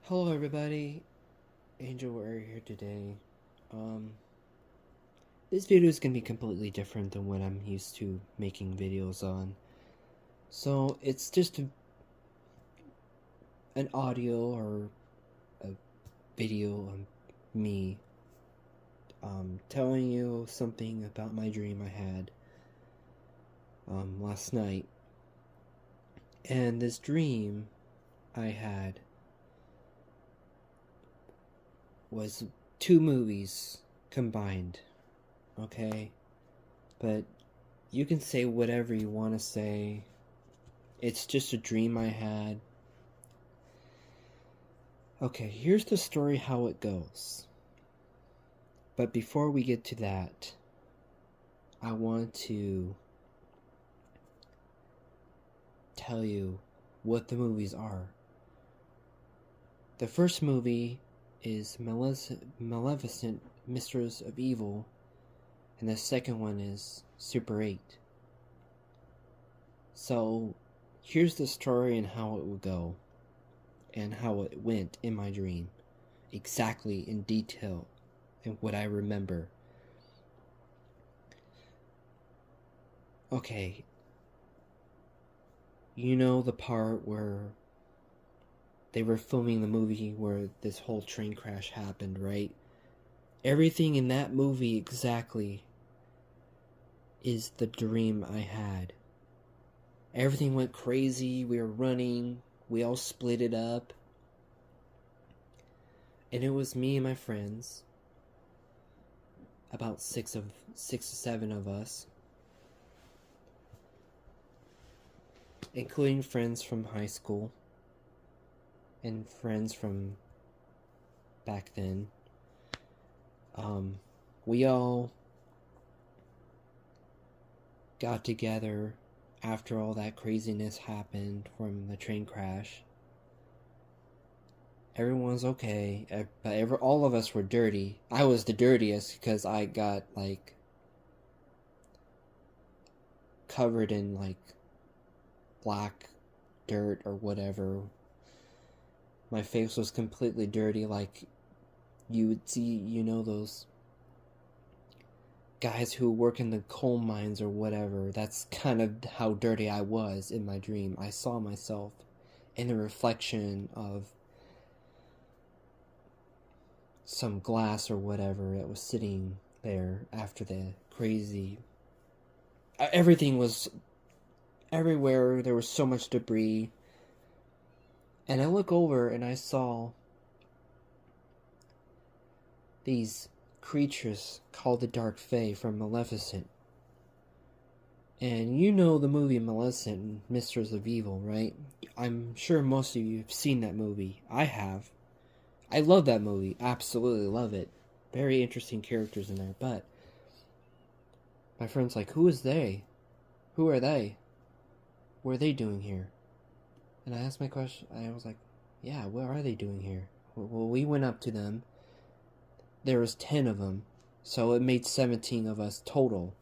Hello everybody, Angel Warrior here today. Um, this video is going to be completely different than what I'm used to making videos on. So it's just an audio or a video of me telling you something about my dream I had last night. And this dream I had was two movies combined, okay? But you can say whatever you want to say. It's just a dream I had. Okay, here's the story how it goes. But before we get to that, I want to tell you what the movies are. The first movie is Maleficent, Mistress of Evil, and the second one is Super 8. So, here's the story and how it would go, and how it went in my dream, exactly in detail, and what I remember. Okay, you know the part where they were filming the movie where this whole train crash happened, right? Everything in that movie exactly is the dream I had. Everything went crazy, we were running, we all split it up. And it was me and my friends, about six to seven of us, including friends from high school and friends from back then. We all got together after all that craziness happened from the train crash. Everyone's okay, but all of us were dirty. I was the dirtiest because I got like covered in like black dirt or whatever. My face was completely dirty, like you would see, those guys who work in the coal mines or whatever. That's kind of how dirty I was in my dream. I saw myself in the reflection of some glass or whatever that was sitting there after the crazy. Everything was everywhere. There was so much debris. And I look over and I saw these creatures called the Dark Fae from Maleficent. And you know the movie Maleficent, Mistress of Evil, right? I'm sure most of you have seen that movie. I have. I love that movie. Absolutely love it. Very interesting characters in there. But my friend's like, who is they? Who are they? What are they doing here? And I asked my question. I was like, yeah, what are they doing here? Well, we went up to them. There was 10 of them. So it made 17 of us total.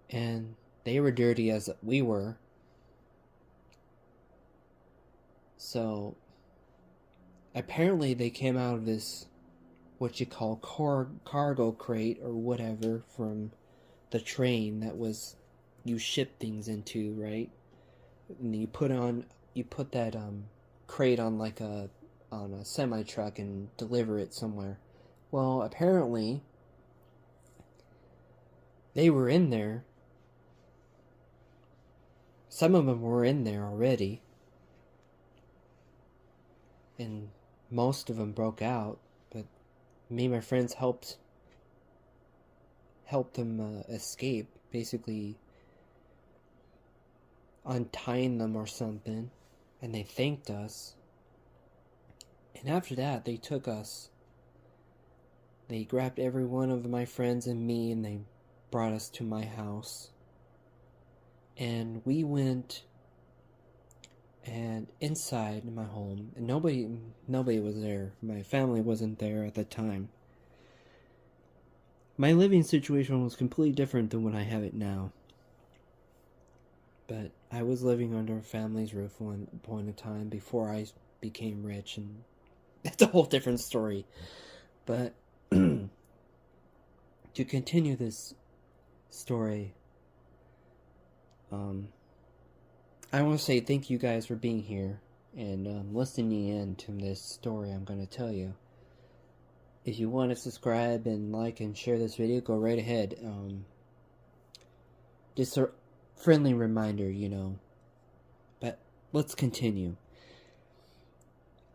And they were dirty as we were. So apparently they came out of this, what you call cargo crate or whatever, from the train that was you ship things into, right? And you put that crate on like a semi truck and deliver it somewhere. Well, apparently they were in there. Some of them were in there already, and most of them broke out. But me and my friends helped them escape, basically untying them or something, and they thanked us. And after that, they took us. They grabbed every one of my friends and me, and they brought us to my house. And we went and inside my home, and nobody was there. My family wasn't there at the time. My living situation was completely different than what I have it now. But I was living under a family's roof at one point in time before I became rich, and that's a whole different story. But to continue this story, I want to say thank you guys for being here and listening in to this story I'm going to tell you. If you want to subscribe and like and share this video, go right ahead. Just a friendly reminder, you know. But let's continue.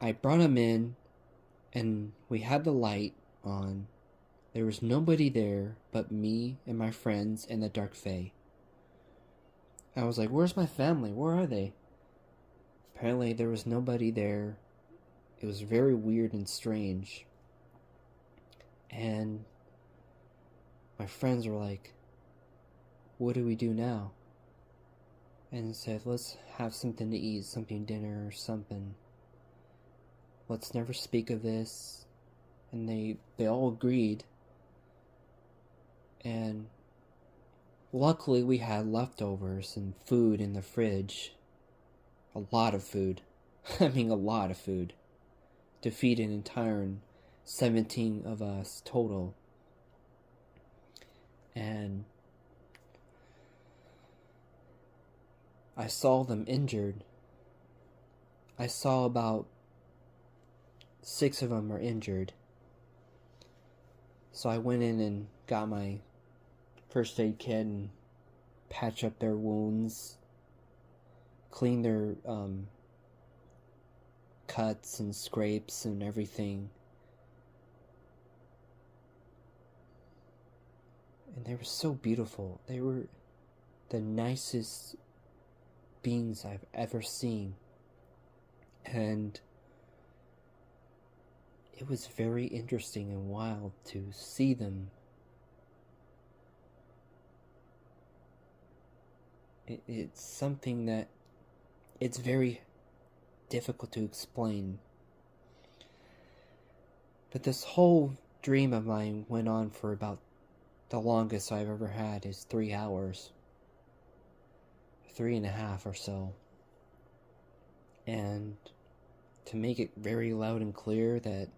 I brought him in, and we had the light on. There was nobody there but me and my friends and the Dark Fae. I was like, where's my family? Where are they? Apparently there was nobody there. It was very weird and strange. And my friends were like, what do we do now? And said, let's have something to eat, something dinner or something. Let's never speak of this. And they all agreed. And luckily we had leftovers and food in the fridge. A lot of food. I mean, a lot of food. To feed an entire 17 of us total. And I saw them injured. I saw about 6 of them were injured. So I went in and got my first aid kit and patched up their wounds, cleaned their cuts and scrapes and everything. And they were so beautiful. They were the nicest beings I've ever seen. And it was very interesting and wild to see them. It's something that it's very difficult to explain. But this whole dream of mine went on for about the longest I've ever had is 3 hours. 3.5 or so. And to make it very loud and clear that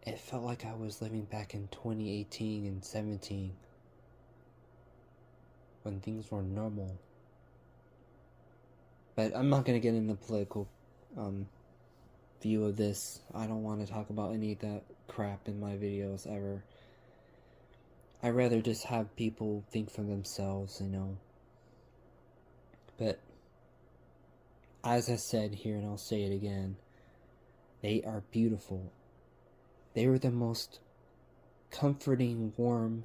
it felt like I was living back in 2018 and 17 when things were normal. But I'm not going to get into the political view of this. I don't want to talk about any of that crap in my videos ever. I'd rather just have people think for themselves, you know. But as I said here, and I'll say it again, they are beautiful. They were the most comforting, warm,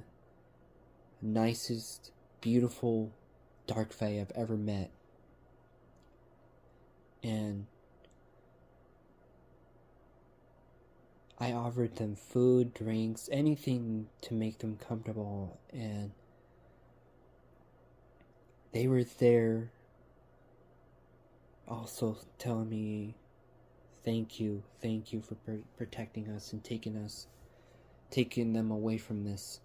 nicest, beautiful Dark Fae I've ever met. And I offered them food, drinks, anything to make them comfortable, and they were there also telling me thank you for protecting us and taking them away from this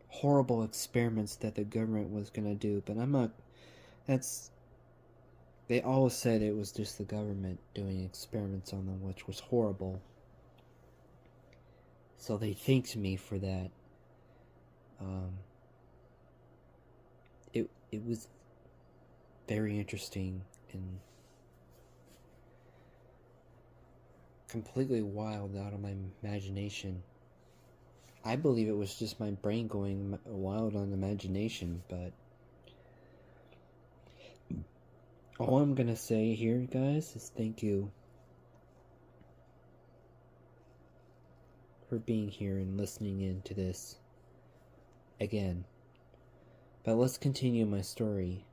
horrible experiments that the government was gonna do. But I'm not, they all said it was just the government doing experiments on them, which was horrible. So they thanked me for that. It was very interesting and completely wild out of my imagination. I believe it was just my brain going wild on imagination, but all I'm gonna say here, guys, is thank you for being here and listening in to this again. But let's continue my story.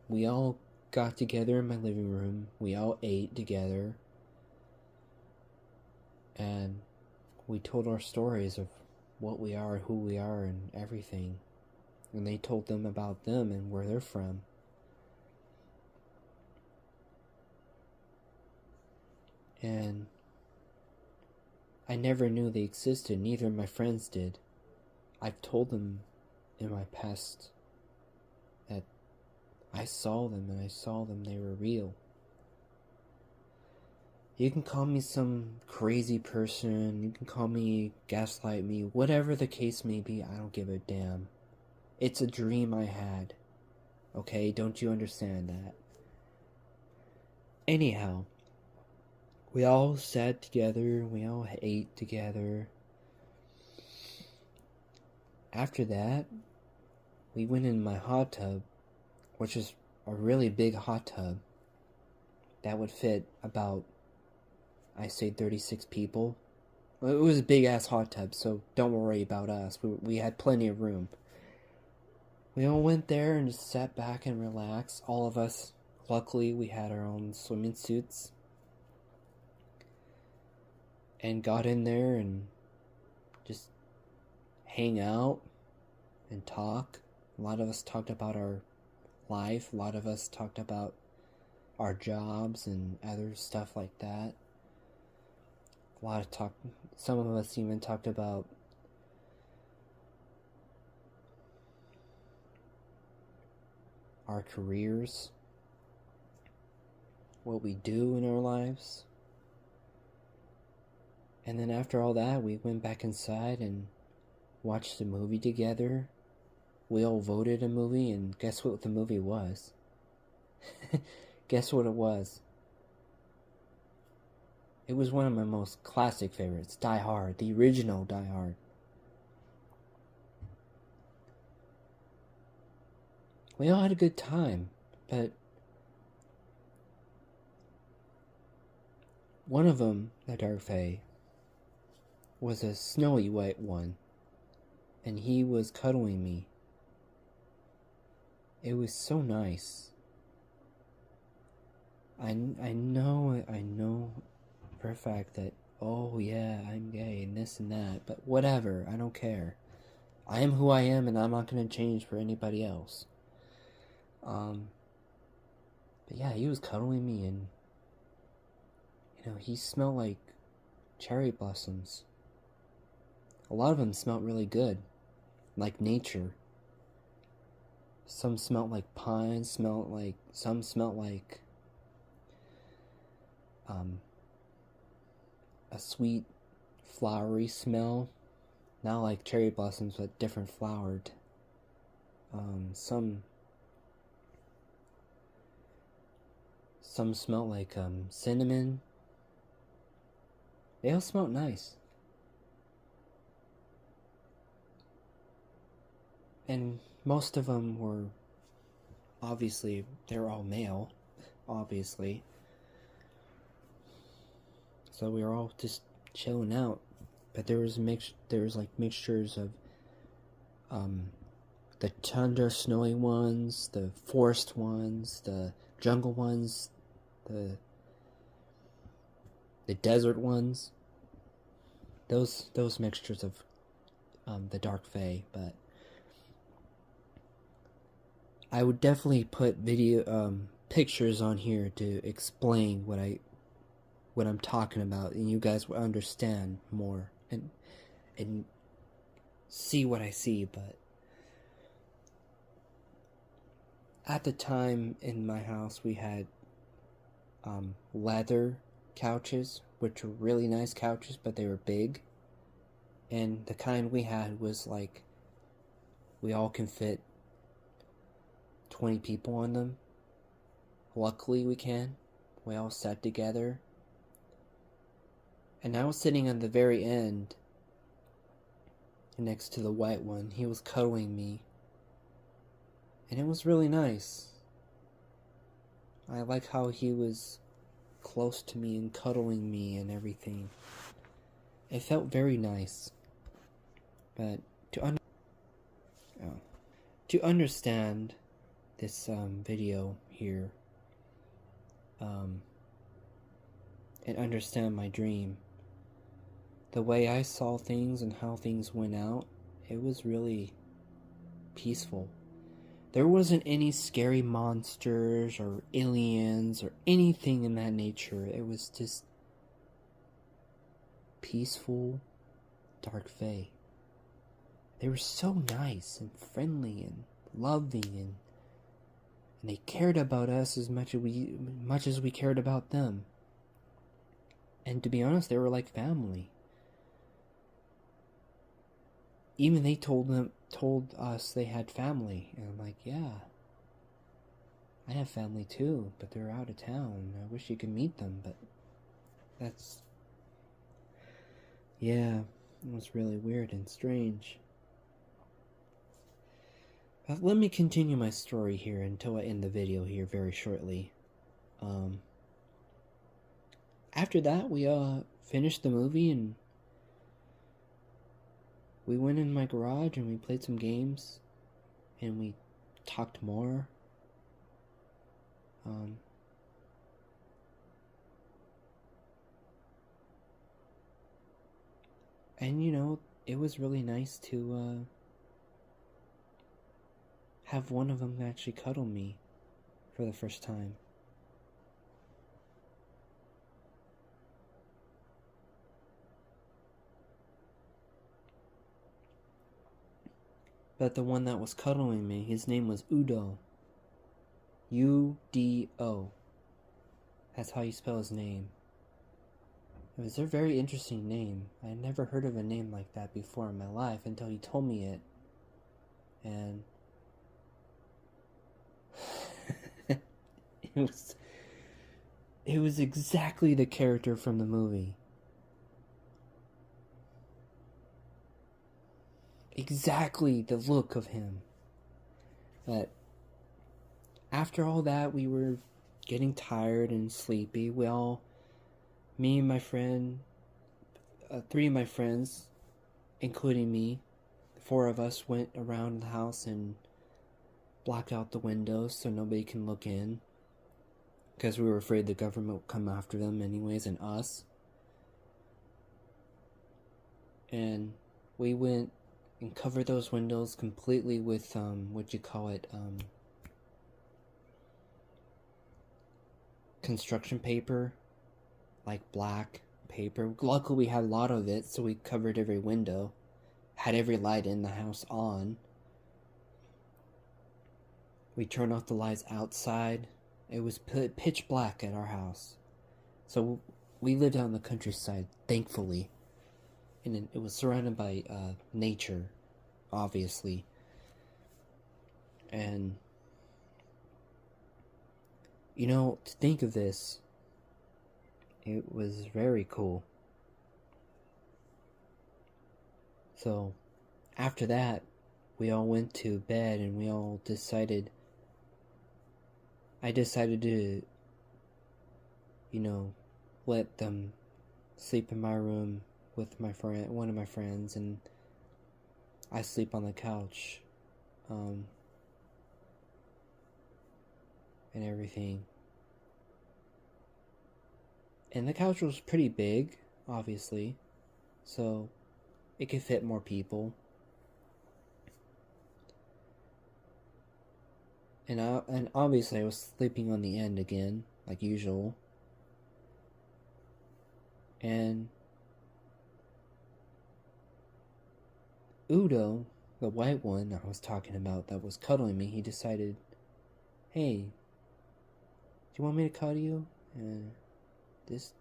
We all got together in my living room. We all ate together. And we told our stories of what we are, who we are, and everything. And they told them about them and where they're from. And I never knew they existed, neither of my friends did. I've told them in my past I saw them, and I saw them, they were real. You can call me some crazy person, you can call me, gaslight me, whatever the case may be, I don't give a damn. It's a dream I had. Okay, don't you understand that? Anyhow, we all sat together, we all ate together. After that, we went in my hot tub, which is a really big hot tub that would fit about, I say, 36 people. Well, it was a big ass hot tub, so don't worry about us. We had plenty of room. We all went there and just sat back and relaxed. All of us, luckily, we had our own swimming suits. And got in there and just hang out and talk. A lot of us talked about our life. A lot of us talked about our jobs and other stuff like that. Some of us even talked about our careers, what we do in our lives. And then after all that, we went back inside and watched a movie together. We all voted a movie, and guess what the movie was? Guess what it was? It was one of my most classic favorites, Die Hard, the original Die Hard. We all had a good time, but one of them, the Dark Fae, was a snowy white one, and he was cuddling me. It was so nice. I know for a fact that, oh yeah, I'm gay and this and that, but whatever, I don't care. I am who I am, and I'm not gonna change for anybody else. But yeah, he was cuddling me, and he smelled like cherry blossoms. A lot of them smelled really good, like nature. Some smelled like pine, some smelled like a sweet flowery smell, not like cherry blossoms but different flowered. Some smelled like cinnamon. They all smelled nice. And most of them were, obviously, they're all male, obviously. So we were all just chilling out. But there was like mixtures of the tundra snowy ones, the forest ones, the jungle ones, the desert ones. Those mixtures of the Dark Fae, but I would definitely put pictures on here to explain what I'm talking about, and you guys will understand more and see what I see. But at the time in my house, we had leather couches, which were really nice couches, but they were big. And the kind we had was like, we all can fit 20 people on them. Luckily we can. We all sat together. And I was sitting on the very end, next to the white one. He was cuddling me. And it was really nice. I like how he was close to me and cuddling me and everything. It felt very nice. But to understand this video here, and understand my dream, the way I saw things and how things went out, it was really peaceful. There wasn't any scary monsters or aliens or anything in that nature. It was just peaceful Dark Fae. They were so nice and friendly and loving, and they cared about us as much as we cared about them. And to be honest, they were like family. Even they told us they had family, and I'm like, yeah, I have family too, but they're out of town. I wish you could meet them, but that's, yeah, it was really weird and strange. But let me continue my story here until I end the video here very shortly. After that, we finished the movie, and we went in my garage and we played some games, and we talked more. And you know, it was really nice to have one of them actually cuddle me for the first time. But the one that was cuddling me, his name was Udo. U-D-O. That's how you spell his name. It was a very interesting name. I had never heard of a name like that before in my life until he told me it. And it was exactly the character from the movie. Exactly the look of him. But after all that, we were getting tired and sleepy. Me and my friend, 3 of my friends, including me, 4 of us went around the house and blocked out the windows so nobody can look in, because we were afraid the government would come after them anyways, and us. And we went and covered those windows completely with construction paper, like black paper. Luckily we had a lot of it, so we covered every window, had every light in the house on. We turned off the lights outside. It was pitch black at our house. So we lived out in the countryside, thankfully. And it was surrounded by nature, obviously. And, you know, to think of this, it was very cool. So, after that, we all went to bed and we all decided... I decided to, you know, let them sleep in my room with one of my friends, and I sleep on the couch, and everything. And the couch was pretty big, obviously, so it could fit more people. And obviously I was sleeping on the end again, like usual. And Udo, the white one I was talking about that was cuddling me, he decided, hey, do you want me to cuddle you? And just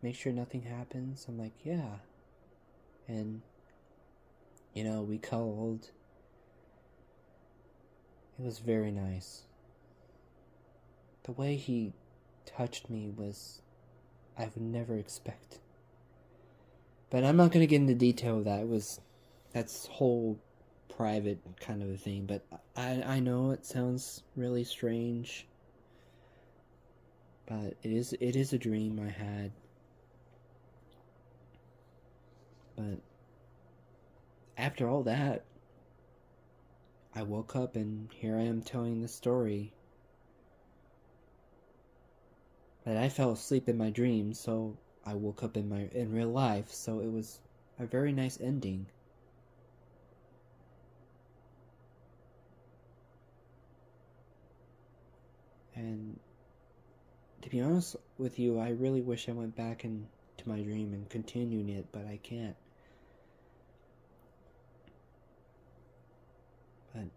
make sure nothing happens? I'm like, yeah. And, you know, we cuddled. It was very nice. The way he touched me was... I would never expect. But I'm not going to get into detail of that. That's whole private kind of a thing. But I know it sounds really strange. But it is a dream I had. But after all that, I woke up and here I am telling the story. But I fell asleep in my dreams, so I woke up in real life, so it was a very nice ending. And to be honest with you, I really wish I went back into my dream and continued it, but I can't. But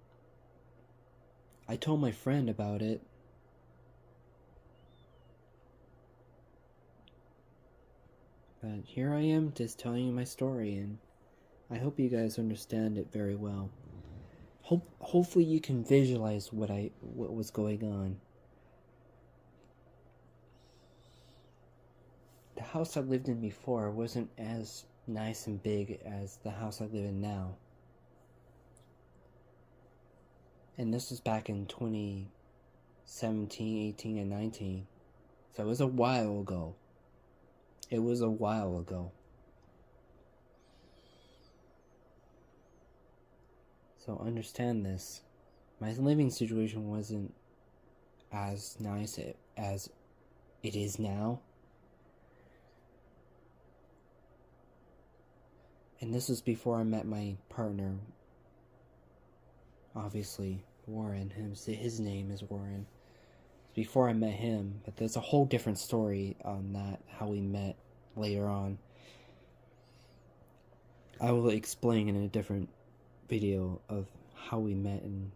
I told my friend about it. But here I am just telling you my story, and I hope you guys understand it very well. Hopefully you can visualize what was going on. The house I lived in before wasn't as nice and big as the house I live in now. And this was back in 2017, 18, and 19. So it was a while ago. It was a while ago. So understand this. My living situation wasn't as nice as it is now. And this was before I met my partner. Obviously, Warren. His name is Warren. Before I met him, but there's a whole different story on that, how we met later on. I will explain in a different video of how we met and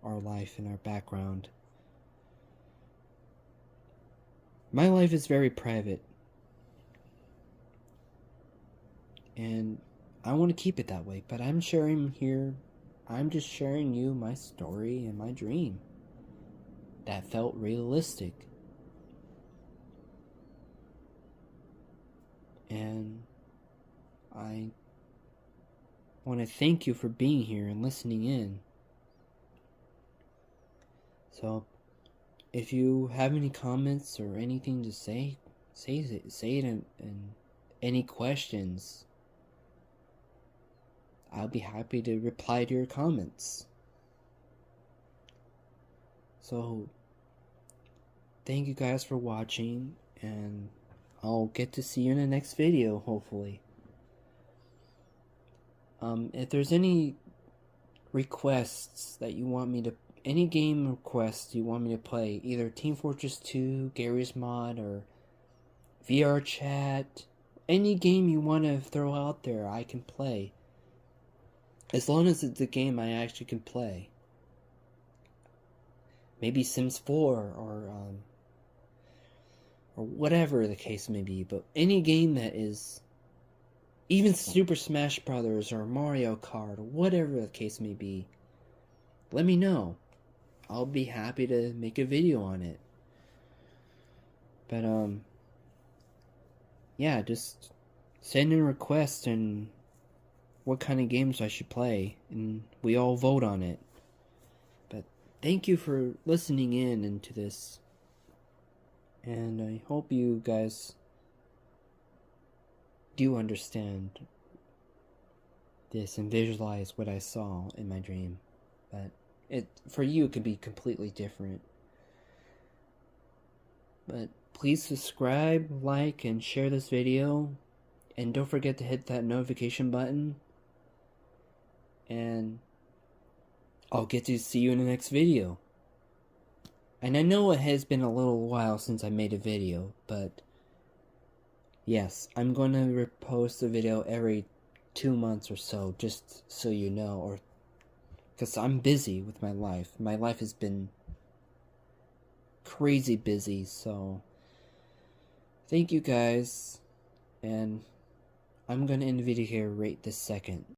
our life and our background. My life is very private, and I want to keep it that way, but I'm just sharing you my story and my dream that felt realistic. And I want to thank you for being here and listening in. So, if you have any comments or anything to say it, and any questions, I'll be happy to reply to your comments. So, thank you guys for watching, and I'll get to see you in the next video, hopefully. If there's any requests that you want me to, any game requests you want me to play, either Team Fortress 2, Gary's Mod, or VR Chat, any game you want to throw out there, I can play. As long as it's a game I actually can play. Maybe Sims 4 or whatever the case may be, but any game that is, even Super Smash Brothers or Mario Kart or whatever the case may be, let me know. I'll be happy to make a video on it. But yeah, just send in requests and what kind of games I should play, and we all vote on it. But thank you for listening in into this, and I hope you guys do understand this and visualize what I saw in my dream. But for you it could be completely different. But please subscribe, like, and share this video, and don't forget to hit that notification button, and I'll get to see you in the next video. And I know it has been a little while since I made a video, but yes, I'm going to repost a video every 2 months or so, just so you know, or because I'm busy with my life. My life has been crazy busy, so thank you guys, and I'm going to end the video here right this second.